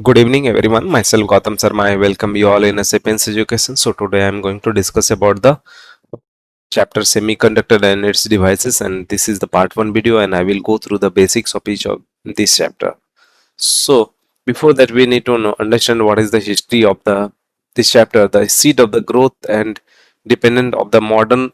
Good evening everyone, myself Gautam Sharma. I welcome you all in a Sapience Education. So today I am going to discuss about the chapter Semiconductor and its devices, and this is the part 1 video, and I will go through the basics of each of this chapter. So before that we need to understand what is the history of this chapter, the seed of the growth and dependent of the modern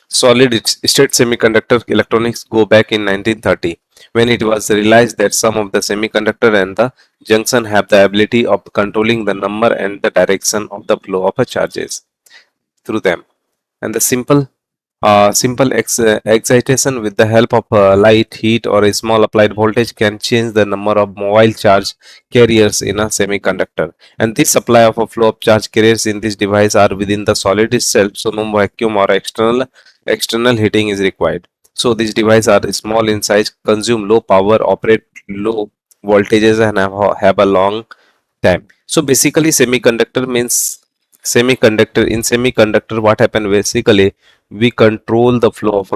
solid state semiconductor electronics go back in 1930, when it was realized that some of the semiconductor and the junction have the ability of controlling the number and the direction of the flow of charges through them. And the simple excitation with the help of light, heat, or a small applied voltage can change the number of mobile charge carriers in a semiconductor. And this supply of a flow of charge carriers in this device are within the solid itself, so no vacuum or external heating is required. So these devices are small in size, consume low power, operate low voltages, and have a long time. So basically semiconductor means semiconductor. In semiconductor what happened, basically we control the flow of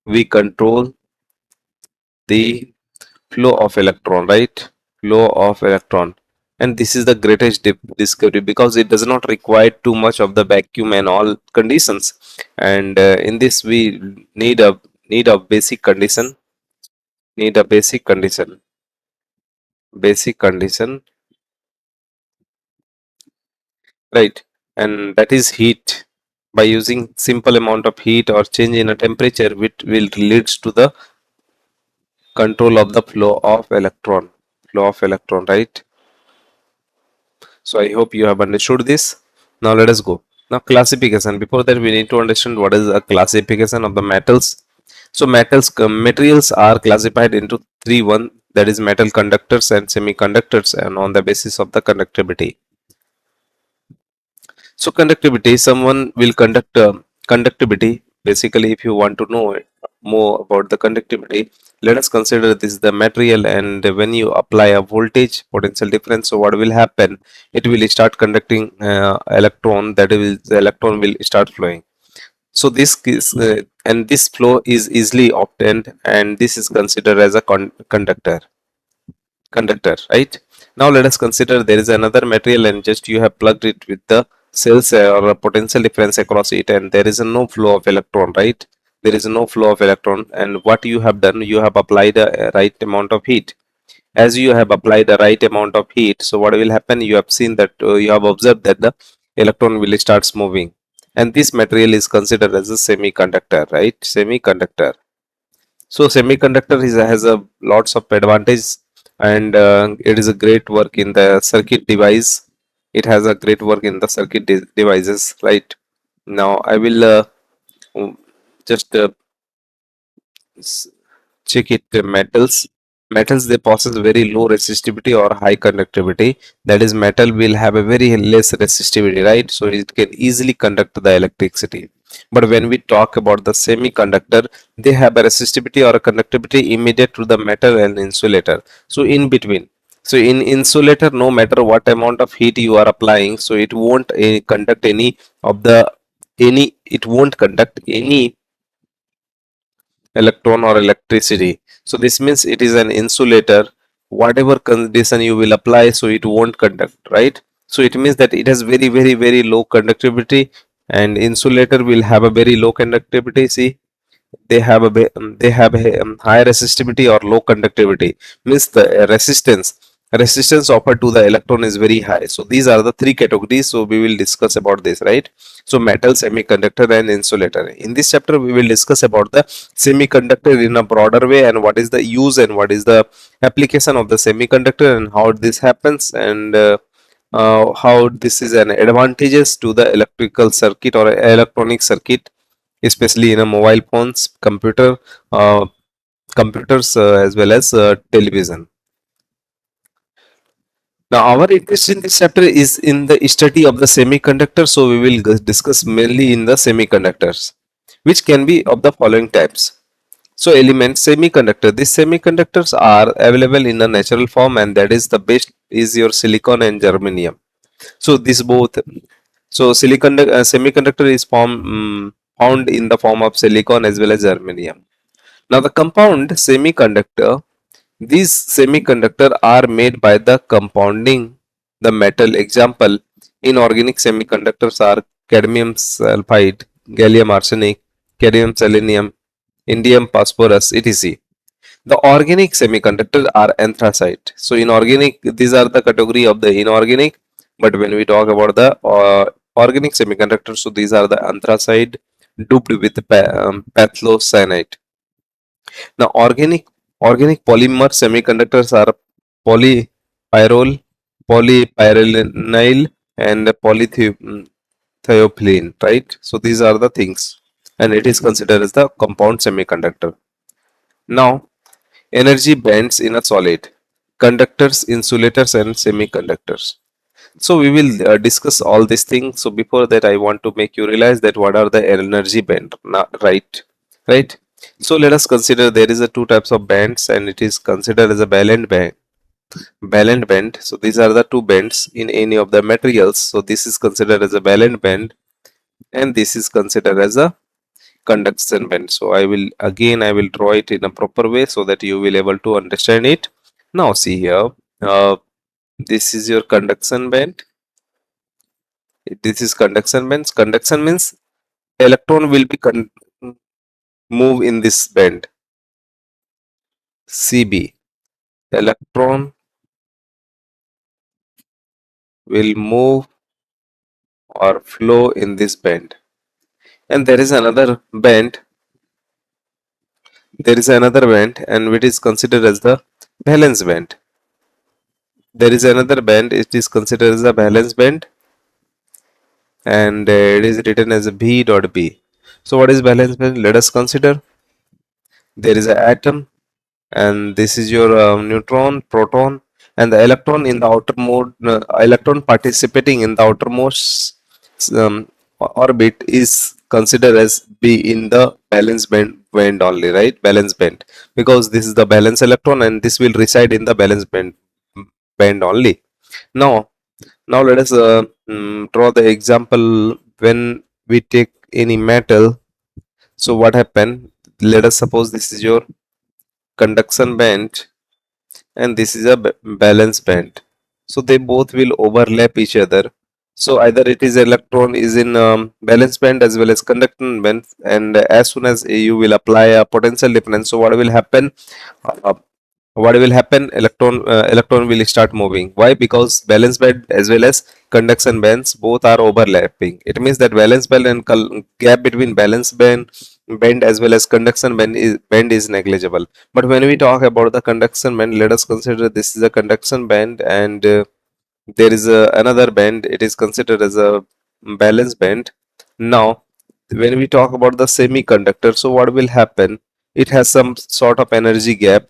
we control the flow of electron, right? Flow of electron. And this is the greatest discovery, because it does not require too much of the vacuum and all conditions. And in this we need a basic condition, need a basic condition, right? And that is heat. By using simple amount of heat or change in a temperature, which will leads to the control of the flow of electron, right? So I hope you have understood this. Now let us go. Now classification. Before that we need to understand what is a classification of the metals. So materials are classified into one, that is metal conductors and semiconductors, and on the basis of the conductivity. So conductivity, someone will conduct conductivity. Basically, if you want to know more about the conductivity, let us consider this the material, and when you apply a voltage potential difference, so what will happen? It will start conducting electron. That is, the electron will start flowing. So this is and this flow is easily obtained, and this is considered as a conductor, right? Now let us consider there is another material, and just you have plugged it with the cells or a potential difference across it, and there is a no flow of electron, right? There is no flow of electron, and what you have done, you have applied a right amount of heat. As you have applied the right amount of heat, so what will happen, you have seen that you have observed that the electron will starts moving, and this material is considered as a semiconductor, right? Semiconductor. So semiconductor has a lots of advantage, and it is a great work in the circuit device. It has a great work in the circuit devices, right? Now I will um, just check it. Metals, they possess very low resistivity or high conductivity. That is, metal will have a very less resistivity, right? So it can easily conduct the electricity. But when we talk about the semiconductor, they have a resistivity or a conductivity immediate to the metal and insulator, so in between. So in insulator, no matter what amount of heat you are applying, so it won't conduct any of the any it won't conduct any electron or electricity. So this means it is an insulator. Whatever condition you will apply, so it won't conduct, right? So it means that it has very low conductivity, and insulator will have a very low conductivity. See, they have a high resistivity or low conductivity, means the resistance offered to the electron is very high. So these are the three categories, so we will discuss about this, right? So metal, semiconductor, and insulator. In this chapter we will discuss about the semiconductor in a broader way, and what is the use and what is the application of the semiconductor, and how this happens, and how this is an advantages to the electrical circuit or electronic circuit, especially in a mobile phones, uh, computers, as well as television. Now our interest in this chapter is in the study of the semiconductor, so we will discuss mainly in the semiconductors, which can be of the following types. So elements, semiconductor, these semiconductors are available in a natural form, and that is the best is your silicon and germanium. So this both, so semiconductor is found in the form of silicon as well as germanium. Now the compound semiconductor These semiconductors are made by the compounding the metal. Example, inorganic semiconductors are cadmium sulfide, gallium arsenic, cadmium selenium, indium phosphorus, etc. The organic semiconductors are anthracite. So inorganic, these are the category of the inorganic. But when we talk about the organic semiconductors, so these are the anthracite doped with pathlocyanide. Now organic polymer semiconductors are polypyrrole, polypyrrolynile, and polythiophylline, right? So these are the things, and it is considered as the compound semiconductor. Now, energy bands in a solid, conductors, insulators, and semiconductors. So we will discuss all these things. So before that, I want to make you realize that what are the energy band, right? So let us consider there is a two types of bands, and it is considered as a valence band. Valence band. So these are the two bands in any of the materials. So this is considered as a valence band, and this is considered as a conduction band. So I will draw it in a proper way so that you will able to understand it. Now see here, uh, this is your conduction band. This is conduction bands. Conduction means electron will be move in this band. CB, electron will move or flow in this band. And there is another band. There is another band, and which is considered as the valence band. There is another band. It is considered as a valence band, and it is written as B dot B. So what is valence band? Let us consider. There is an atom, and this is your neutron, proton, and the electron in the outermost electron participating in the outermost um, orbit is considered as be in the valence band only, right? Valence band, because this is the valence electron and this will reside in the valence band only. Now now let us draw the example. When we take any metal, so what happened? Let us suppose this is your conduction band and this is a valence band, so they both will overlap each other. So either it is electron is in valence band as well as conduction band, and as soon as you will apply a potential difference, so uh, what will happen? Electron will start moving. Why? Because valence band as well as conduction bands both are overlapping. It means that valence band and gap between valence band as well as conduction band is negligible. But when we talk about the conduction band, let us consider this is a conduction band, and there is another band. It is considered as a valence band. Now when we talk about the semiconductor, so what will happen? It has some sort of energy gap.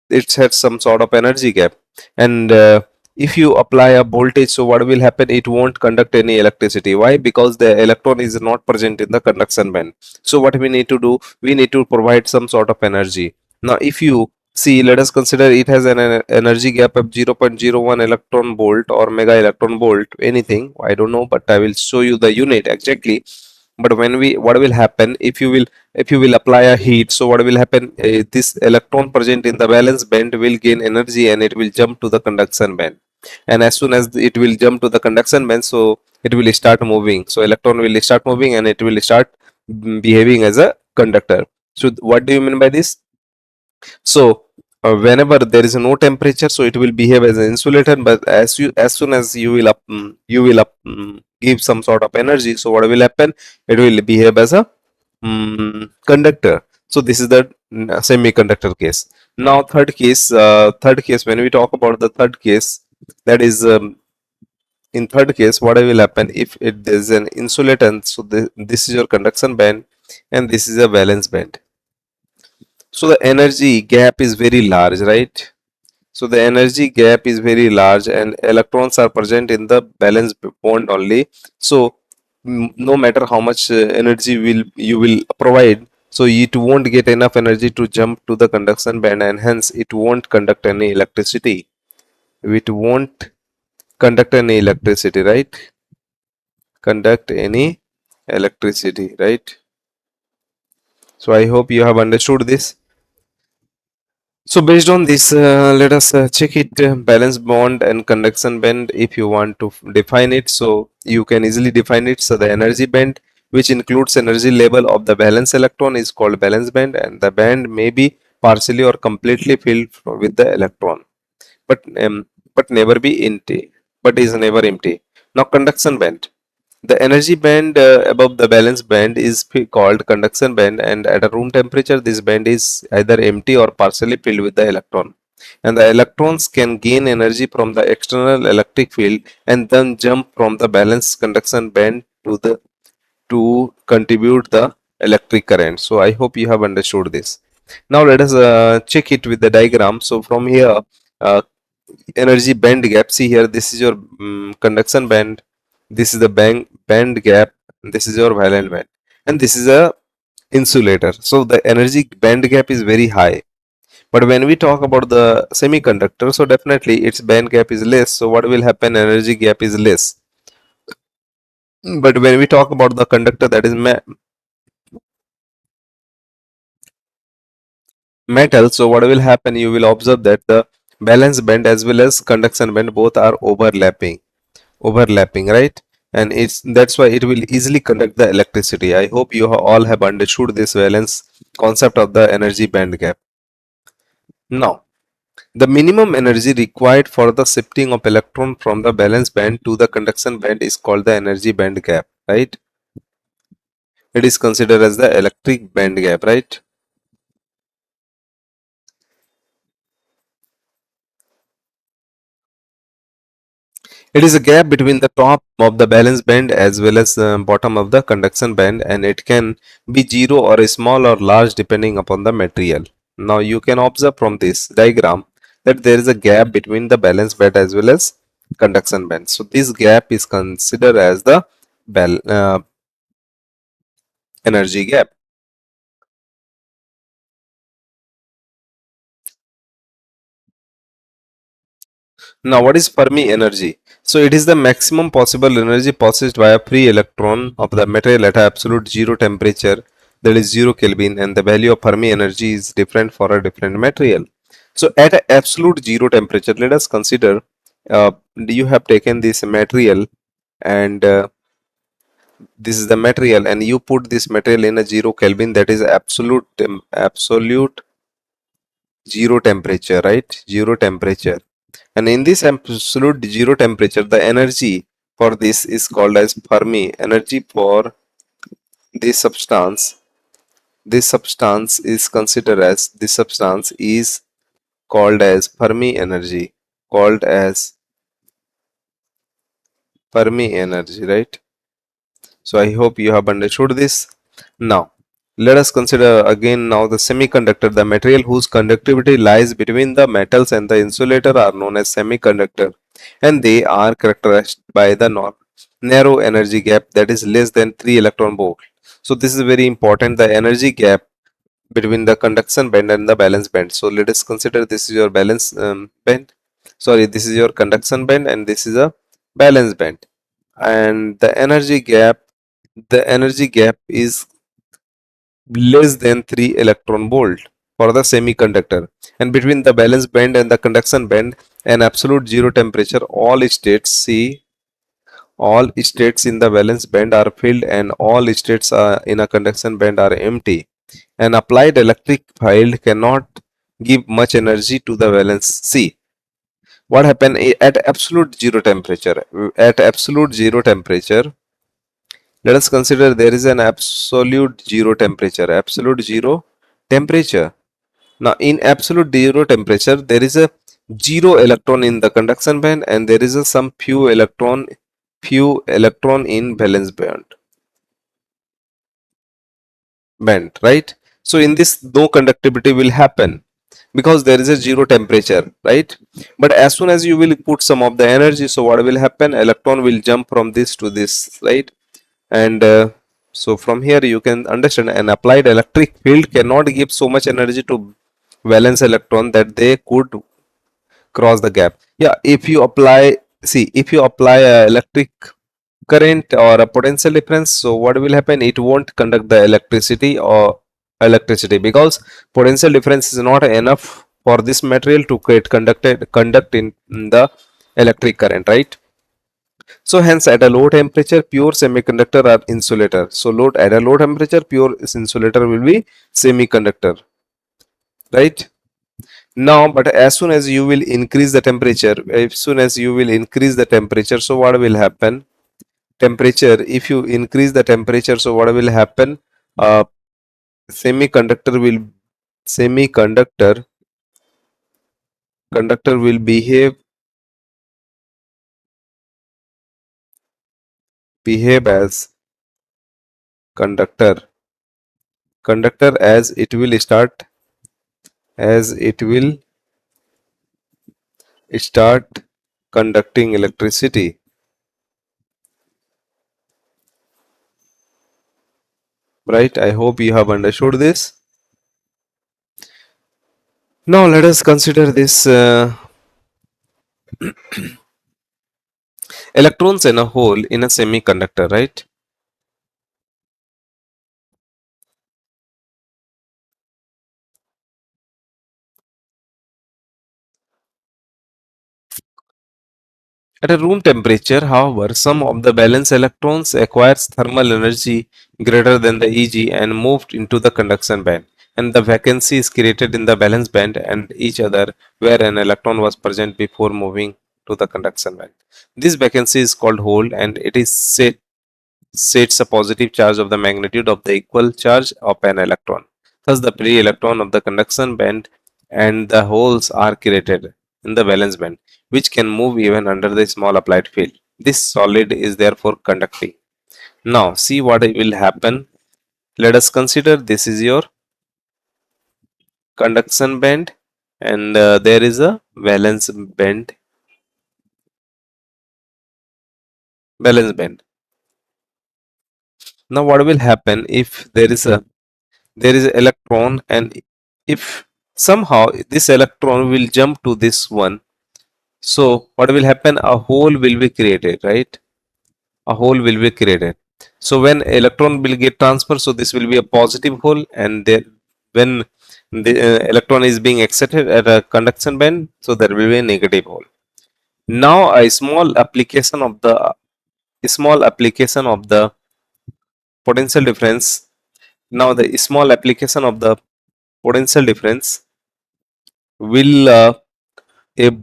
It has some sort of energy gap, and if you apply a voltage, so what will happen? It won't conduct any electricity. Why? Because the electron is not present in the conduction band. So what we need to do, we need to provide some sort of energy. Now if you see, let us consider it has an energy gap of 0.01 electron volt or mega electron volt, anything, I don't know, but I will show you the unit exactly. But when we, what will happen if you will apply a heat, so what will happen? This electron present in the valence band will gain energy and it will jump to the conduction band, and as soon as it will jump to the conduction band, so it will start moving. So electron will start moving and it will start behaving as a conductor. So what do you mean by this? So whenever there is no temperature, so it will behave as an insulator. But as soon as you will give some sort of energy, so what will happen? It will behave as a conductor. So this is the semiconductor case. Now third case, when we talk about the third case, that is in third case, what will happen if it is an insulator? So this is your conduction band and this is a valence band. So the energy gap is very large, right? So the energy gap is very large and electrons are present in the valence bond only. So no matter how much energy will you will provide, so it won't get enough energy to jump to the conduction band, and hence it won't conduct any electricity. It won't conduct any electricity, right? Conduct any electricity, right? So I hope you have understood this. So based on this, let us check it, balance bond and conduction band if you want to define it. So you can easily define it. So the energy band, which includes energy level of the valence electron, is called valence band, and the band may be partially or completely filled with the electron, but never be empty, but is never empty. Now conduction band. The energy band above the valence band is called conduction band, and at a room temperature, this band is either empty or partially filled with the electron. And the electrons can gain energy from the external electric field and then jump from the valence conduction band to contribute the electric current. So I hope you have understood this. Now let us check it with the diagram. So from here, uh, energy band gap. See here, this is your conduction band, this is the band gap, this is your valence band, and this is a insulator. So the energy band gap is very high. But when we talk about the semiconductor, so definitely its band gap is less. So what will happen? Energy gap is less. But when we talk about the conductor, that is metal, so what will happen? You will observe that the valence band as well as conduction band both are overlapping, right? And it's that's why it will easily conduct the electricity. I hope you all have understood this valence concept of the energy band gap. Now, the minimum energy required for the shifting of electron from the valence band to the conduction band is called the energy band gap, right? It is considered as the electric band gap, right? It is a gap between the top of the valence band as well as the bottom of the conduction band, and it can be zero or small or large depending upon the material. Now you can observe from this diagram that there is a gap between the valence band as well as conduction band. So this gap is considered as the energy gap. Now, what is Fermi energy? So, it is the maximum possible energy possessed by a free electron of the material at absolute zero temperature, that is 0 Kelvin, and the value of Fermi energy is different for a different material. So, at a absolute zero temperature, let us consider you have taken this material, and this is the material, and you put this material in a 0 Kelvin, that is absolute zero temperature, right? Zero temperature. And in this absolute zero temperature, the energy for this is called as Fermi energy for this substance. This substance is considered as this substance is called as Fermi energy, called as Fermi energy, right? So I hope you have understood this. Now, let us consider again now the semiconductor. The material whose conductivity lies between the metals and the insulator are known as semiconductor, and they are characterized by the narrow energy gap that is less than 3 electron volt. So this is very important, the energy gap between the conduction band and the valence band. So let us consider this is your valence band. Sorry, this is your conduction band and this is a valence band. And the energy gap is less than 3 electron volt for the semiconductor, and between the valence band and the conduction band an absolute zero temperature, all states in the valence band are filled and all states in a conduction band are empty. An applied electric field cannot give much energy to the valence. See what happened at absolute zero temperature. At absolute zero temperature, let us consider there is an absolute zero temperature. Absolute zero temperature. Now, in absolute zero temperature, there is a zero electron in the conduction band, and there is a some few electron in valence band, right? So, in this, no conductivity will happen because there is a zero temperature, right? But as soon as you will put some of the energy, so what will happen? Electron will jump from this to this, right? And so from here you can understand an applied electric field cannot give so much energy to valence electron that they could cross the gap. Yeah, if you apply a electric current or a potential difference, so what will happen? It won't conduct the electricity because potential difference is not enough for this material to conduct in the electric current, right? So hence at a low temperature, pure semiconductor are insulator. So load at a low temperature, pure insulator will be semiconductor, right? Now, but as soon as you will increase the temperature, as soon as you will increase the temperature, so what will happen? Temperature, if you increase the temperature, so what will happen? Uh, semiconductor will semiconductor conductor will behave as conductor as it will start conducting electricity, right? I hope you have understood this. Now let us consider this electrons in a hole in a semiconductor, right? At a room temperature, however, some of the valence electrons acquires thermal energy greater than the Eg and moved into the conduction band, and the vacancy is created in the valence band and each other where an electron was present before moving to the conduction band. This vacancy is called hole, and it is sets a positive charge of the magnitude of the equal charge of an electron. Thus, the free electron of the conduction band and the holes are created in the valence band, which can move even under the small applied field. This solid is therefore conducting. Now, see what will happen. Let us consider this is your conduction band, and there is a valence band. Valence band. Now, what will happen if there is an electron, and if somehow this electron will jump to this one, so what will happen? A hole will be created, right? A hole will be created. So when electron will get transferred, so this will be a positive hole, and there when the electron is being excited at a conduction band, so there will be a negative hole. Now a small application of the potential difference. Now the small application of the potential difference will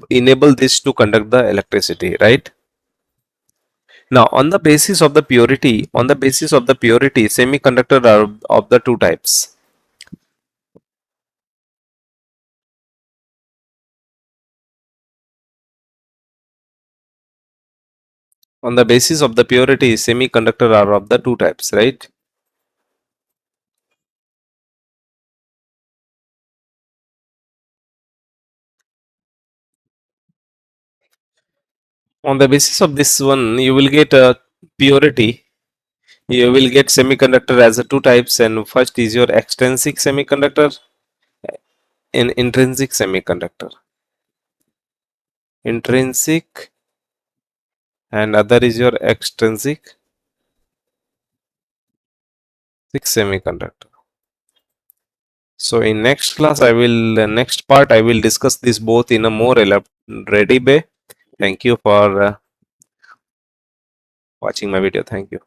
enable this to conduct the electricity, right? Now on the basis of the purity, semiconductor are of the two types. On the basis of the purity, semiconductor are of the two types, right? On the basis of this one, you will get a purity. You will get semiconductor as a two types, and first is your extrinsic semiconductor and intrinsic semiconductor. Intrinsic, and other is your extrinsic semiconductor. So in next class, next part I will discuss this both in a more ready way. Thank you for watching my video. Thank you.